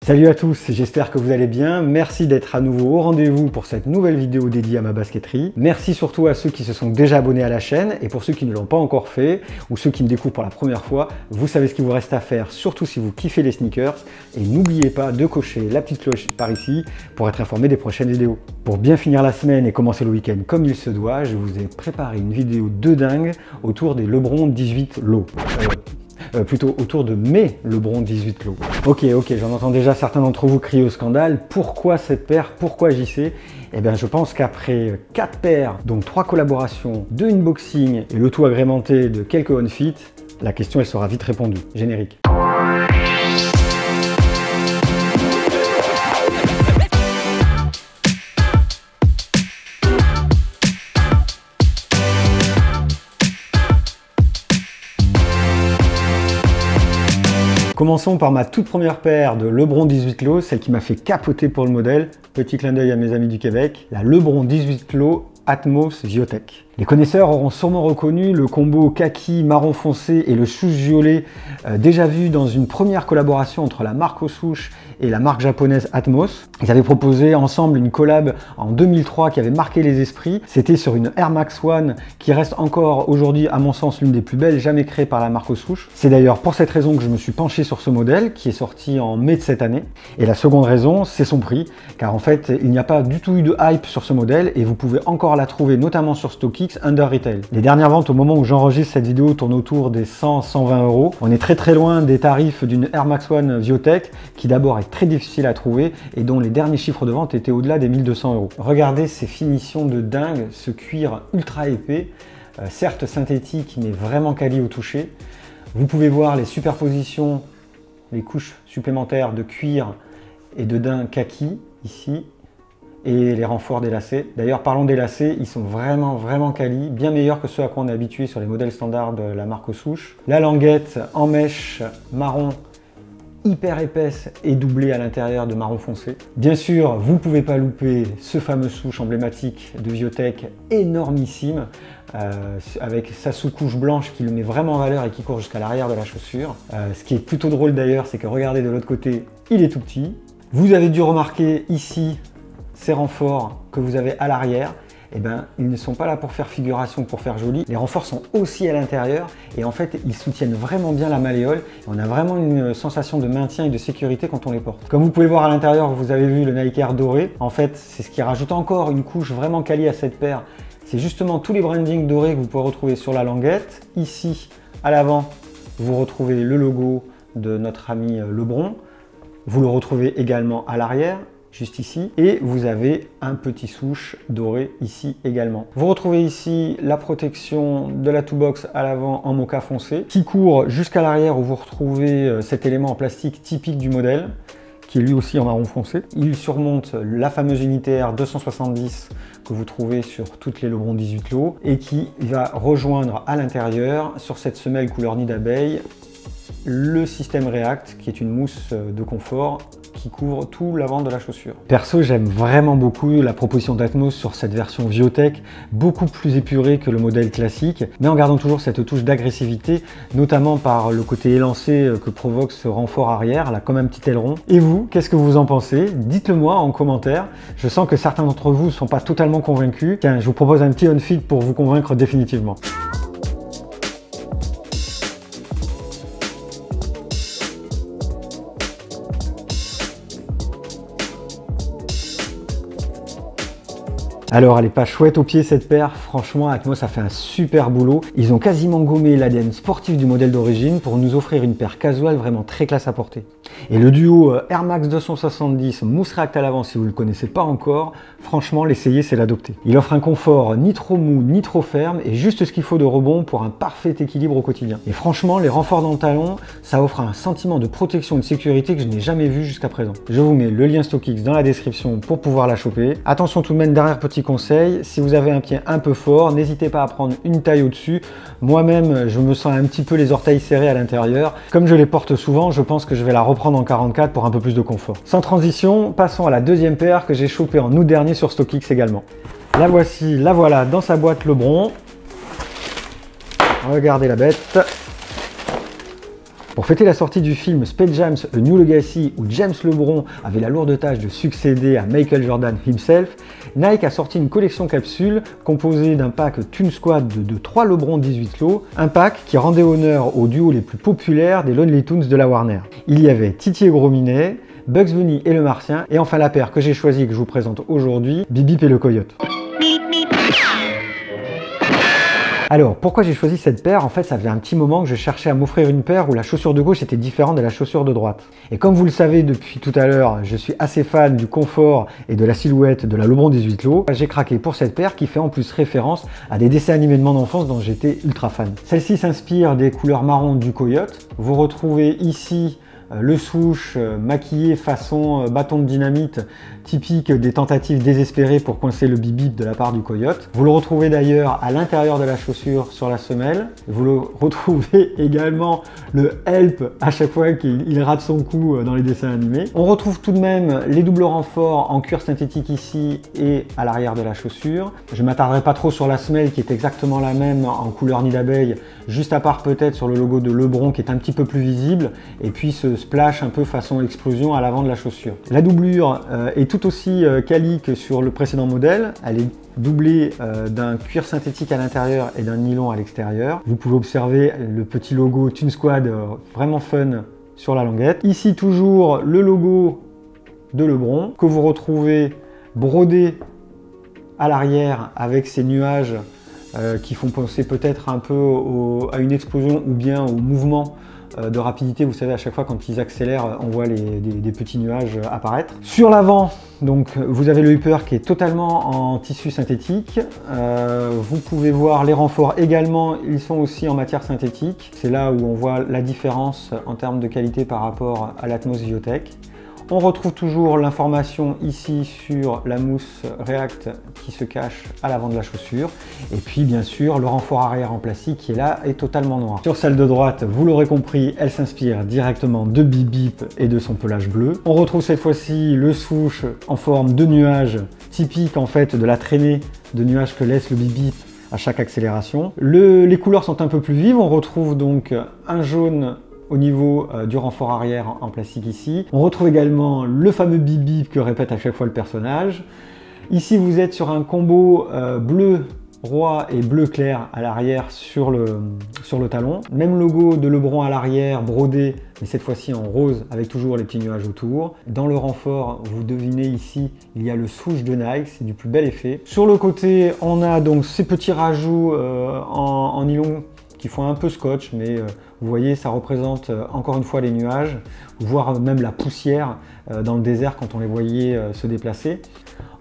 Salut à tous, j'espère que vous allez bien. Merci d'être à nouveau au rendez-vous pour cette nouvelle vidéo dédiée à ma basketterie. Merci surtout à ceux qui se sont déjà abonnés à la chaîne et pour ceux qui ne l'ont pas encore fait ou ceux qui me découvrent pour la première fois, vous savez ce qu'il vous reste à faire, surtout si vous kiffez les sneakers. Et n'oubliez pas de cocher la petite cloche par ici pour être informé des prochaines vidéos. Pour bien finir la semaine et commencer le week-end comme il se doit, je vous ai préparé une vidéo de dingue autour des LeBron 18 Low. Plutôt autour de mes LeBron 18 Low. Ok, j'en entends déjà certains d'entre vous crier au scandale. Pourquoi cette paire? Pourquoi JC? Eh bien, je pense qu'après 4 paires, donc 3 collaborations, 2 unboxings et le tout agrémenté de quelques on-fit, la question elle sera vite répondue. Générique. Commençons par ma toute première paire de LeBron 18 Low, celle qui m'a fait capoter pour le modèle. Petit clin d'œil à mes amis du Québec, la LeBron 18 Low Atmos Viotech. Les connaisseurs auront sûrement reconnu le combo kaki marron foncé et le souche violet déjà vu dans une première collaboration entre la marque aux souches et la marque japonaise Atmos. Ils avaient proposé ensemble une collab en 2003 qui avait marqué les esprits. C'était sur une Air Max One qui reste encore aujourd'hui à mon sens l'une des plus belles jamais créées par la marque aux souches. C'est d'ailleurs pour cette raison que je me suis penché sur ce modèle qui est sorti en mai de cette année. Et la seconde raison, c'est son prix, car en fait il n'y a pas du tout eu de hype sur ce modèle et vous pouvez encore la trouver notamment sur StockX under retail. Les dernières ventes au moment où j'enregistre cette vidéo tournent autour des 100-120 euros. On est très loin des tarifs d'une Air Max One Viotech qui d'abord est très difficile à trouver et dont les derniers chiffres de vente étaient au-delà des 1200 euros. Regardez ces finitions de dingue, ce cuir ultra épais, certes synthétique mais vraiment quali au toucher. Vous pouvez voir les superpositions, les couches supplémentaires de cuir et de daim kaki ici, et les renforts des lacets. D'ailleurs, parlons des lacets, ils sont vraiment quali, bien meilleurs que ceux à quoi on est habitué sur les modèles standards de la marque aux souches. La languette en mèche marron hyper épaisse et doublée à l'intérieur de marron foncé. Bien sûr, vous ne pouvez pas louper ce fameux souche emblématique de Viotech, énormissime, avec sa sous-couche blanche qui le met vraiment en valeur et qui court jusqu'à l'arrière de la chaussure. Ce qui est plutôt drôle d'ailleurs, c'est que regardez de l'autre côté, il est tout petit. Vous avez dû remarquer ici ces renforts que vous avez à l'arrière. Eh ben, ils ne sont pas là pour faire figuration, pour faire joli. Les renforts sont aussi à l'intérieur et en fait, ils soutiennent vraiment bien la malléole. On a vraiment une sensation de maintien et de sécurité quand on les porte. Comme vous pouvez le voir à l'intérieur, vous avez vu le Nike Air doré. En fait, c'est ce qui rajoute encore une couche vraiment quali à cette paire. C'est justement tous les brandings dorés que vous pouvez retrouver sur la languette. Ici, à l'avant, vous retrouvez le logo de notre ami LeBron. Vous le retrouvez également à l'arrière, juste ici, et vous avez un petit souche doré ici également. Vous retrouvez ici la protection de la toolbox à l'avant en mocha foncé, qui court jusqu'à l'arrière où vous retrouvez cet élément en plastique typique du modèle, qui est lui aussi en marron foncé. Il surmonte la fameuse unité R 270 que vous trouvez sur toutes les LeBron 18 Low, et qui va rejoindre à l'intérieur, sur cette semelle couleur nid d'abeille, le système React, qui est une mousse de confort qui couvre tout l'avant de la chaussure. Perso, j'aime vraiment beaucoup la proposition d'Atmos sur cette version Viotech, beaucoup plus épurée que le modèle classique, mais en gardant toujours cette touche d'agressivité, notamment par le côté élancé que provoque ce renfort arrière, là comme un petit aileron. Et vous, qu'est-ce que vous en pensez? Dites-le moi en commentaire. Je sens que certains d'entre vous ne sont pas totalement convaincus. Tiens, je vous propose un petit on-fit pour vous convaincre définitivement. Alors elle est pas chouette au pied cette paire, franchement Atmos a fait un super boulot. Ils ont quasiment gommé l'ADN sportif du modèle d'origine pour nous offrir une paire casual vraiment très classe à porter. Et le duo Air Max 270 Mousse React à l'avant, si vous ne le connaissez pas encore, franchement l'essayer c'est l'adopter. Il offre un confort ni trop mou ni trop ferme et juste ce qu'il faut de rebond pour un parfait équilibre au quotidien. Et franchement les renforts dans le talon, ça offre un sentiment de protection et de sécurité que je n'ai jamais vu jusqu'à présent. Je vous mets le lien StockX dans la description pour pouvoir la choper. Attention tout de même, dernier petit conseil, si vous avez un pied un peu fort, n'hésitez pas à prendre une taille au-dessus. Moi-même, je me sens un petit peu les orteils serrés à l'intérieur. Comme je les porte souvent, je pense que je vais la reprendre en 44 pour un peu plus de confort. Sans transition, passons à la deuxième paire que j'ai chopée en août dernier sur StockX également. La voici, la voilà dans sa boîte LeBron. Regardez la bête. Pour fêter la sortie du film Space Jam A New Legacy, où James LeBron avait la lourde tâche de succéder à Michael Jordan himself, Nike a sorti une collection capsule composée d'un pack Toon Squad de 3 LeBron 18 lots, un pack qui rendait honneur aux duos les plus populaires des Looney Tunes de la Warner. Il y avait Titi et Gros Minet, Bugs Bunny et le Martien, et enfin la paire que j'ai choisie et que je vous présente aujourd'hui, Bip Bip et le Coyote. Alors, pourquoi j'ai choisi cette paire? En fait, ça faisait un petit moment que je cherchais à m'offrir une paire où la chaussure de gauche était différente de la chaussure de droite. Et comme vous le savez depuis tout à l'heure, je suis assez fan du confort et de la silhouette de la LeBron 18 lots. J'ai craqué pour cette paire qui fait en plus référence à des dessins animés de mon enfance dont j'étais ultra fan. Celle-ci s'inspire des couleurs marron du Coyote. Vous retrouvez ici le swoosh maquillé façon bâton de dynamite, typique des tentatives désespérées pour coincer le bip-bip de la part du Coyote. Vous le retrouvez d'ailleurs à l'intérieur de la chaussure sur la semelle. Vous le retrouvez également le help à chaque fois qu'il rate son coup dans les dessins animés. On retrouve tout de même les doubles renforts en cuir synthétique ici et à l'arrière de la chaussure. Je ne m'attarderai pas trop sur la semelle qui est exactement la même en couleur nid d'abeille, juste à part peut-être sur le logo de LeBron qui est un petit peu plus visible, et puis ce splash un peu façon explosion à l'avant de la chaussure. La doublure est tout aussi quali que sur le précédent modèle. Elle est doublée d'un cuir synthétique à l'intérieur et d'un nylon à l'extérieur. Vous pouvez observer le petit logo Toon Squad vraiment fun sur la languette. Ici toujours le logo de LeBron que vous retrouvez brodé à l'arrière avec ces nuages qui font penser peut-être un peu à une explosion ou bien au mouvement de rapidité. Vous savez, à chaque fois quand ils accélèrent, on voit des petits nuages apparaître. Sur l'avant, donc vous avez le upper qui est totalement en tissu synthétique. Vous pouvez voir les renforts également, ils sont aussi en matière synthétique. C'est là où on voit la différence en termes de qualité par rapport à l'Atmos Viotech. On retrouve toujours l'information ici sur la mousse React qui se cache à l'avant de la chaussure. Et puis bien sûr, le renfort arrière en plastique qui est là est totalement noir. Sur celle de droite, vous l'aurez compris, elle s'inspire directement de Bip Bip et de son pelage bleu. On retrouve cette fois-ci le swoosh en forme de nuage, typique en fait de la traînée de nuages que laisse le Bip Bip à chaque accélération. Les couleurs sont un peu plus vives. On retrouve donc un jaune au niveau du renfort arrière en plastique ici. On retrouve également le fameux bip bip que répète à chaque fois le personnage. Ici vous êtes sur un combo bleu roi et bleu clair à l'arrière sur le talon. Même logo de LeBron à l'arrière brodé, mais cette fois-ci en rose avec toujours les petits nuages autour. Dans le renfort, vous devinez ici, il y a le swoosh de Nike, c'est du plus bel effet. Sur le côté, on a donc ces petits rajouts en nylon qui font un peu scotch, mais vous voyez, ça représente encore une fois les nuages, voire même la poussière dans le désert quand on les voyait se déplacer.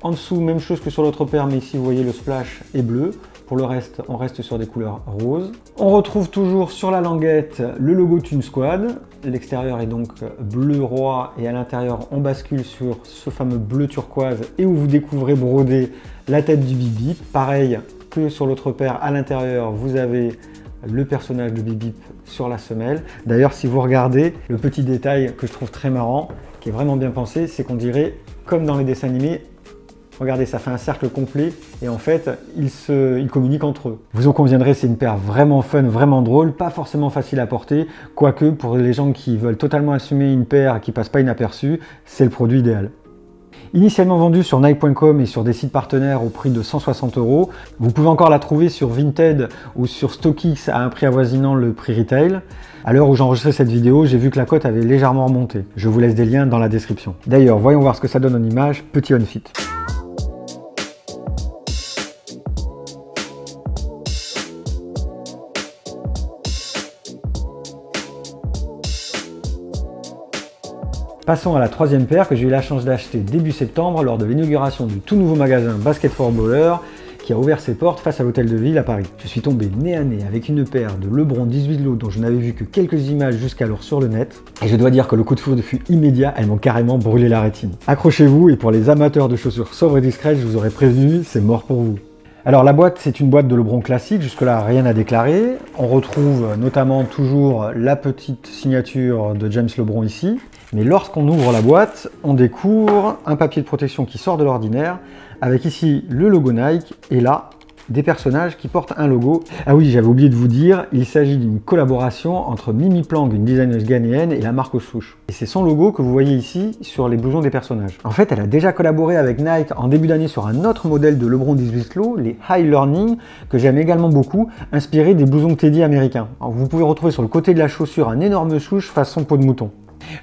En dessous, même chose que sur l'autre paire, mais ici vous voyez le splash est bleu. Pour le reste, on reste sur des couleurs roses. On retrouve toujours sur la languette le logo Toon Squad. L'extérieur est donc bleu roi et à l'intérieur, on bascule sur ce fameux bleu turquoise et où vous découvrez brodé la tête du Bip Bip. Pareil que sur l'autre paire, à l'intérieur, vous avez le personnage de Bip Bip sur la semelle. D'ailleurs, si vous regardez, le petit détail que je trouve très marrant, qui est vraiment bien pensé, c'est qu'on dirait, comme dans les dessins animés, regardez, ça fait un cercle complet et en fait, ils communiquent entre eux. Vous en conviendrez, c'est une paire vraiment fun, vraiment drôle, pas forcément facile à porter, quoique pour les gens qui veulent totalement assumer une paire qui passe pas inaperçue, c'est le produit idéal. Initialement vendue sur Nike.com et sur des sites partenaires au prix de 160 €, vous pouvez encore la trouver sur Vinted ou sur StockX à un prix avoisinant le prix retail. À l'heure où j'enregistrais cette vidéo, j'ai vu que la cote avait légèrement remonté. Je vous laisse des liens dans la description. D'ailleurs, voyons voir ce que ça donne en image. Petit on-fit. Passons à la troisième paire que j'ai eu la chance d'acheter début septembre lors de l'inauguration du tout nouveau magasin Basket for Baller qui a ouvert ses portes face à l'Hôtel de Ville à Paris. Je suis tombé nez à nez avec une paire de LeBron 18 lots dont je n'avais vu que quelques images jusqu'alors sur le net. Et je dois dire que le coup de foudre fut immédiat, elles m'ont carrément brûlé la rétine. Accrochez-vous et pour les amateurs de chaussures sobres et discrètes, je vous aurais prévenu, c'est mort pour vous. Alors la boîte, c'est une boîte de LeBron classique, jusque-là rien à déclarer. On retrouve notamment toujours la petite signature de James LeBron ici. Mais lorsqu'on ouvre la boîte, on découvre un papier de protection qui sort de l'ordinaire, avec ici le logo Nike et là, des personnages qui portent un logo. Ah oui, j'avais oublié de vous dire, il s'agit d'une collaboration entre Mimi Plang, une designeuse ghanéenne, et la marque aux souches. Et c'est son logo que vous voyez ici sur les blousons des personnages. En fait, elle a déjà collaboré avec Nike en début d'année sur un autre modèle de LeBron 18 Low, les High Learning, que j'aime également beaucoup, inspiré des blousons Teddy américains. Alors, vous pouvez retrouver sur le côté de la chaussure un énorme souche façon peau de mouton.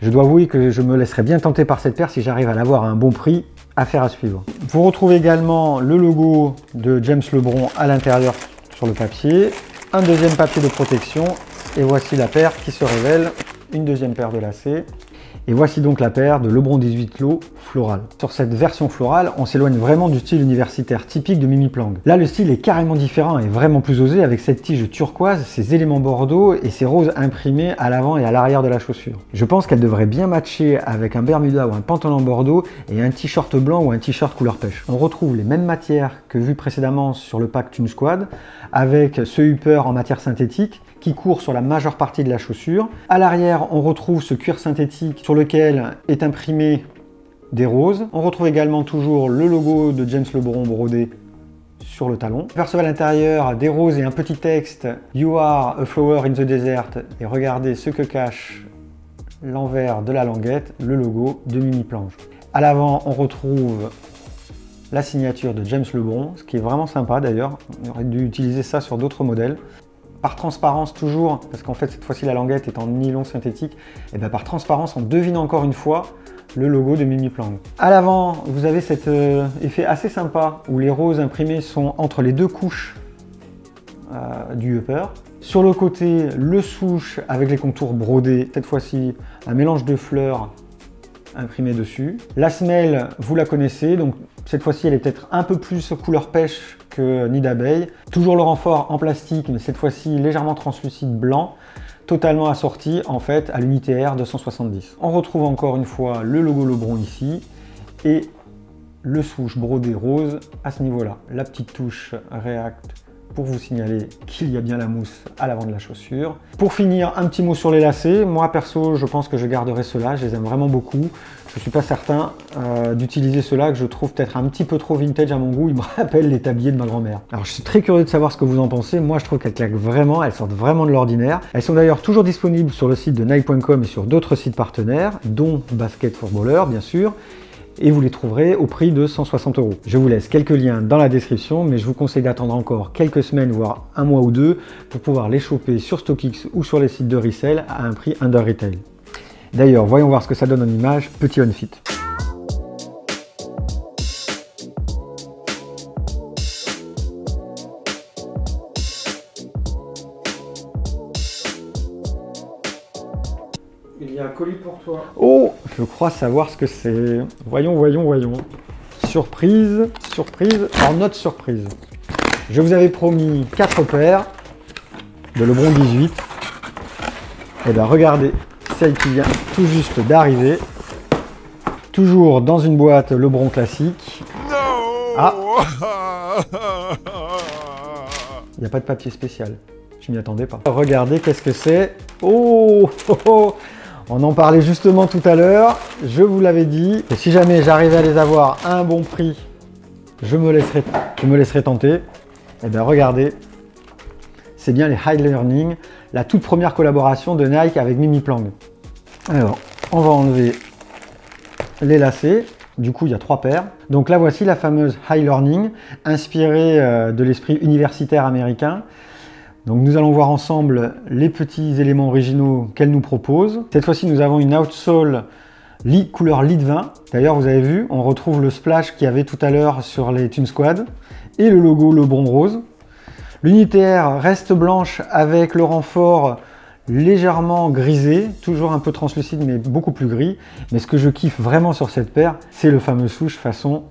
Je dois avouer que je me laisserai bien tenter par cette paire si j'arrive à l'avoir à un bon prix. Affaire à suivre. Vous retrouvez également le logo de James LeBron à l'intérieur sur le papier, un deuxième papier de protection, et voici la paire qui se révèle, une deuxième paire de lacets. Et voici donc la paire de LeBron 18 Low floral. Sur cette version florale, on s'éloigne vraiment du style universitaire typique de Mimi Plang. Là, le style est carrément différent et vraiment plus osé avec cette tige turquoise, ces éléments bordeaux et ces roses imprimés à l'avant et à l'arrière de la chaussure. Je pense qu'elle devrait bien matcher avec un bermuda ou un pantalon bordeaux et un t-shirt blanc ou un t-shirt couleur pêche. On retrouve les mêmes matières que vues précédemment sur le pack Tune Squad, avec ce upper en matière synthétique qui court sur la majeure partie de la chaussure. À l'arrière, on retrouve ce cuir synthétique sur lequel est imprimé des roses. On retrouve également toujours le logo de James LeBron brodé sur le talon. On perçoit à l'intérieur des roses et un petit texte « You are a flower in the desert » et regardez ce que cache l'envers de la languette, le logo de Mimi Plang. À l'avant, on retrouve la signature de James LeBron, ce qui est vraiment sympa d'ailleurs. On aurait dû utiliser ça sur d'autres modèles. Par transparence toujours, parce qu'en fait cette fois-ci la languette est en nylon synthétique, et bien par transparence on devine encore une fois le logo de Mimi Plang. À l'avant, vous avez cet effet assez sympa où les roses imprimées sont entre les deux couches du upper. Sur le côté, le souche avec les contours brodés, cette fois-ci un mélange de fleurs imprimé dessus. La semelle, vous la connaissez, donc cette fois-ci elle est peut-être un peu plus couleur pêche que nid d'abeille. Toujours le renfort en plastique, mais cette fois-ci légèrement translucide blanc, totalement assorti en fait à l'unité R 270. On retrouve encore une fois le logo LeBron ici et le souche brodé rose à ce niveau-là. La petite touche React pour vous signaler qu'il y a bien la mousse à l'avant de la chaussure. Pour finir, un petit mot sur les lacets. Moi perso, je pense que je garderai ceux-là, je les aime vraiment beaucoup. Je ne suis pas certain d'utiliser ceux-là que je trouve peut-être un petit peu trop vintage à mon goût. Ils me rappellent les tabliers de ma grand-mère. Alors je suis très curieux de savoir ce que vous en pensez. Moi je trouve qu'elles claquent vraiment, elles sortent vraiment de l'ordinaire. Elles sont d'ailleurs toujours disponibles sur le site de Nike.com et sur d'autres sites partenaires, dont Basket Footballer bien sûr. Et vous les trouverez au prix de 160 €. Je vous laisse quelques liens dans la description, mais je vous conseille d'attendre encore quelques semaines, voire un mois ou deux, pour pouvoir les choper sur StockX ou sur les sites de resell à un prix under retail. D'ailleurs, voyons voir ce que ça donne en image, petit on fit. Il y a un colis pour toi. Oh, je crois savoir ce que c'est. Voyons, voyons, voyons. Surprise, surprise, en note surprise. Je vous avais promis 4 paires de LeBron 18. Et bien regardez, celle qui vient tout juste d'arriver. Toujours dans une boîte LeBron classique. Ah, il n'y a pas de papier spécial. Je m'y attendais pas. Regardez, qu'est-ce que c'est. Oh, oh, oh. On en parlait justement tout à l'heure, je vous l'avais dit, et si jamais j'arrivais à les avoir à un bon prix, je me laisserai tenter. Et bien regardez, c'est bien les High Learning, la toute première collaboration de Nike avec Mimi Plang. Alors, on va enlever les lacets, du coup il y a 3 paires. Donc là voici la fameuse High Learning, inspirée de l'esprit universitaire américain. Donc nous allons voir ensemble les petits éléments originaux qu'elle nous propose. Cette fois-ci, nous avons une outsole couleur lit de vin. D'ailleurs, vous avez vu, on retrouve le splash qu'il y avait tout à l'heure sur les Tune Squad et le logo LeBron rose. L'unité R reste blanche avec le renfort légèrement grisé, toujours un peu translucide mais beaucoup plus gris. Mais ce que je kiffe vraiment sur cette paire, c'est le fameux souche façon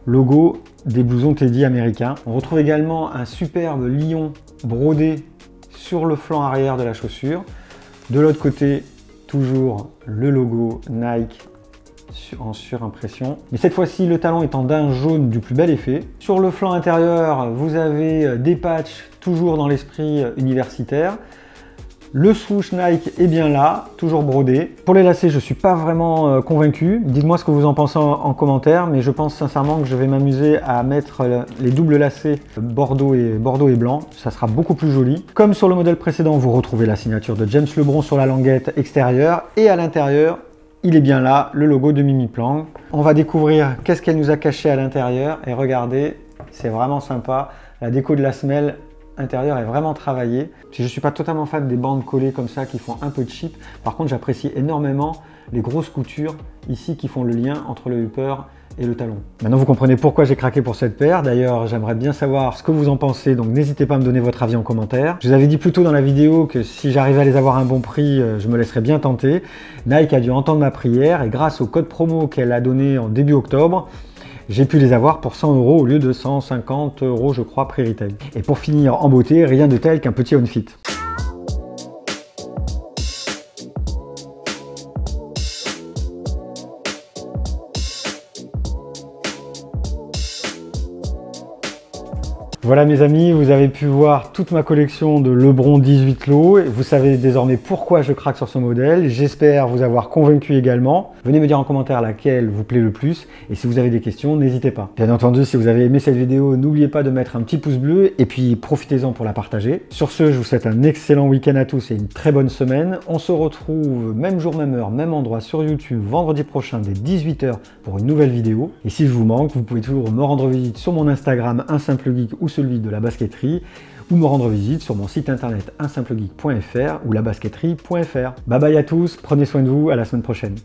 logo des blousons Teddy américains. On retrouve également un superbe lion brodé sur le flanc arrière de la chaussure. De l'autre côté, toujours le logo Nike en surimpression. Mais cette fois-ci, le talon est en daim jaune du plus bel effet. Sur le flanc intérieur, vous avez des patchs toujours dans l'esprit universitaire. Le swoosh Nike est bien là, toujours brodé. Pour les lacets, je ne suis pas vraiment convaincu. Dites-moi ce que vous en pensez en commentaire, mais je pense sincèrement que je vais m'amuser à mettre les doubles lacets bordeaux et blanc. Ça sera beaucoup plus joli. Comme sur le modèle précédent, vous retrouvez la signature de James Lebron sur la languette extérieure et à l'intérieur, il est bien là, le logo de Mimi Plang. On va découvrir qu'est-ce qu'elle nous a caché à l'intérieur et regardez, c'est vraiment sympa. La déco de la semelle intérieure est vraiment travaillée. Je ne suis pas totalement fan des bandes collées comme ça qui font un peu cheap. Par contre, j'apprécie énormément les grosses coutures ici qui font le lien entre le upper et le talon. Maintenant, vous comprenez pourquoi j'ai craqué pour cette paire. D'ailleurs, j'aimerais bien savoir ce que vous en pensez, donc n'hésitez pas à me donner votre avis en commentaire. Je vous avais dit plus tôt dans la vidéo que si j'arrivais à les avoir à un bon prix, je me laisserais bien tenter. Nike a dû entendre ma prière et grâce au code promo qu'elle a donné en début octobre, j'ai pu les avoir pour 100 € au lieu de 150 € je crois prix retail. Et pour finir en beauté, rien de tel qu'un petit on-fit. Voilà mes amis, vous avez pu voir toute ma collection de Lebron 18 lots. Vous savez désormais pourquoi je craque sur ce modèle. J'espère vous avoir convaincu également. Venez me dire en commentaire laquelle vous plaît le plus. Et si vous avez des questions, n'hésitez pas. Bien entendu, si vous avez aimé cette vidéo, n'oubliez pas de mettre un petit pouce bleu et puis profitez-en pour la partager. Sur ce, je vous souhaite un excellent week-end à tous et une très bonne semaine. On se retrouve même jour, même heure, même endroit sur YouTube vendredi prochain dès 18 h pour une nouvelle vidéo. Et si je vous manque, vous pouvez toujours me rendre visite sur mon Instagram Un Simple Geek ou celui de la basketterie, ou me rendre visite sur mon site internet unsimplegeek.fr ou labasketterie.fr. Bye bye à tous, prenez soin de vous, à la semaine prochaine.